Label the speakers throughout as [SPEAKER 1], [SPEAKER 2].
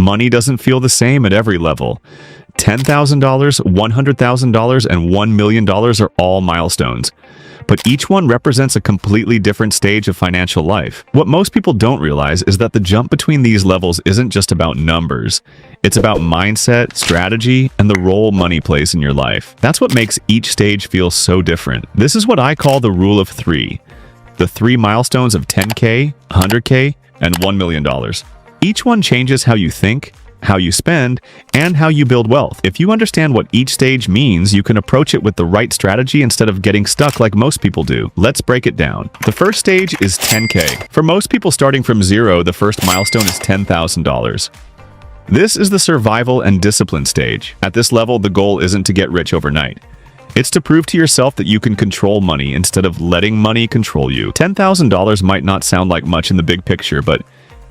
[SPEAKER 1] Money doesn't feel the same at every level. $10,000, $100,000, and $1 million are all milestones. But each one represents a completely different stage of financial life. What most people don't realize is that the jump between these levels isn't just about numbers. It's about mindset, strategy, and the role money plays in your life. That's what makes each stage feel so different. This is what I call the rule of three. The three milestones of 10K, 100K, and $1 million. Each one changes how you think, how you spend, and how you build wealth. If you understand what each stage means, you can approach it with the right strategy instead of getting stuck like most people do. Let's break it down. The first stage is 10K. For most people starting from zero, the first milestone is $10,000. This is the survival and discipline stage. At this level, the goal isn't to get rich overnight. It's to prove to yourself that you can control money instead of letting money control you. $10,000 might not sound like much in the big picture, but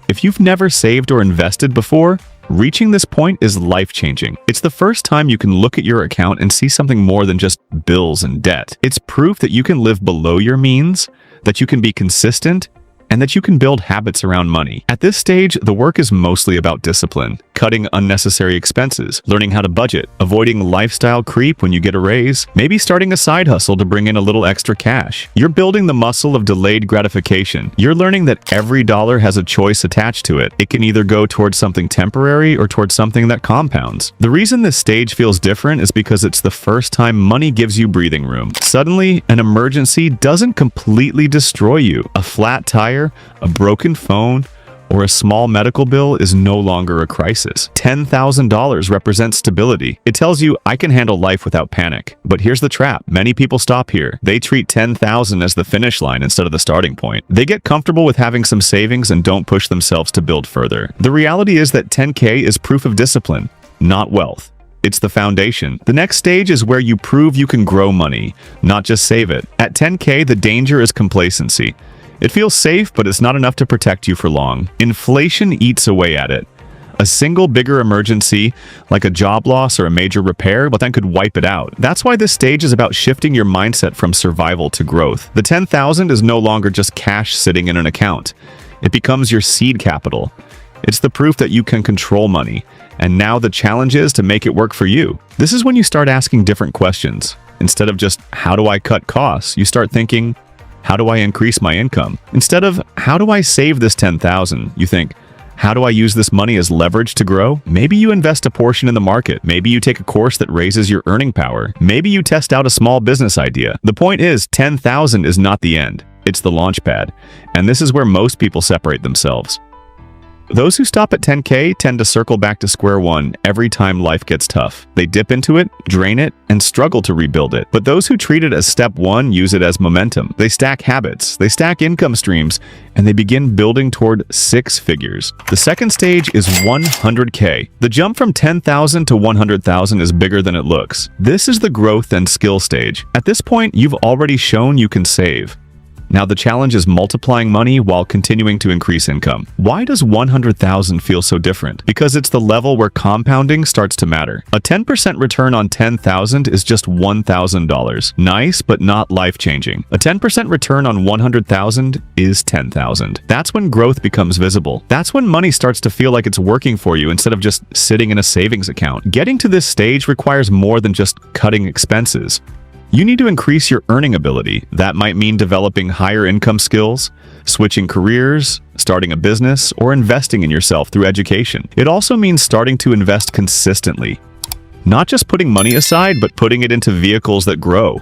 [SPEAKER 1] if you've never saved or invested before, reaching this point is life-changing. It's the first time you can look at your account and see something more than just bills and debt. It's proof that you can live below your means, that you can be consistent, and that you can build habits around money. At this stage, the work is mostly about discipline, cutting unnecessary expenses, learning how to budget, avoiding lifestyle creep when you get a raise, maybe starting a side hustle to bring in a little extra cash. You're building the muscle of delayed gratification. You're learning that every dollar has a choice attached to it. It can either go towards something temporary or towards something that compounds. The reason this stage feels different is because it's the first time money gives you breathing room. Suddenly, an emergency doesn't completely destroy you. A flat tire, a broken phone, or a small medical bill is no longer a crisis. $10,000 represents stability. It tells you, I can handle life without panic. But here's the trap. Many people stop here. They treat $10,000 as the finish line instead of the starting point. They get comfortable with having some savings and don't push themselves to build further. The reality is that 10K is proof of discipline, not wealth. It's the foundation. The next stage is where you prove you can grow money, not just save it. At 10K, the danger is complacency. It feels safe, but it's not enough to protect you for long. Inflation eats away at it. A single bigger emergency, like a job loss or a major repair, but then could wipe it out. That's why this stage is about shifting your mindset from survival to growth. The $10,000 is no longer just cash sitting in an account. It becomes your seed capital. It's the proof that you can control money. And now the challenge is to make it work for you. This is when you start asking different questions. Instead of just, how do I cut costs? You start thinking, how do I increase my income? Instead of, how do I save this $10,000? You think, how do I use this money as leverage to grow? Maybe you invest a portion in the market. Maybe you take a course that raises your earning power. Maybe you test out a small business idea. The point is, $10,000 is not the end. It's the launch pad. And this is where most people separate themselves. Those who stop at 10K tend to circle back to square one every time life gets tough. They dip into it, drain it, and struggle to rebuild it. But those who treat it as step one use it as momentum. They stack habits, they stack income streams, and they begin building toward six figures. The second stage is 100K. The jump from 10,000 to 100,000 is bigger than it looks. This is the growth and skill stage. At this point, you've already shown you can save. Now the challenge is multiplying money while continuing to increase income. Why does 100,000 feel so different? Because it's the level where compounding starts to matter. A 10% return on 10,000 is just $1,000. Nice, but not life-changing. A 10% return on 100,000 is 10,000. That's when growth becomes visible. That's when money starts to feel like it's working for you instead of just sitting in a savings account. Getting to this stage requires more than just cutting expenses. You need to increase your earning ability. That might mean developing higher income skills, switching careers, starting a business, or investing in yourself through education. It also means starting to invest consistently. Not just putting money aside, but putting it into vehicles that grow.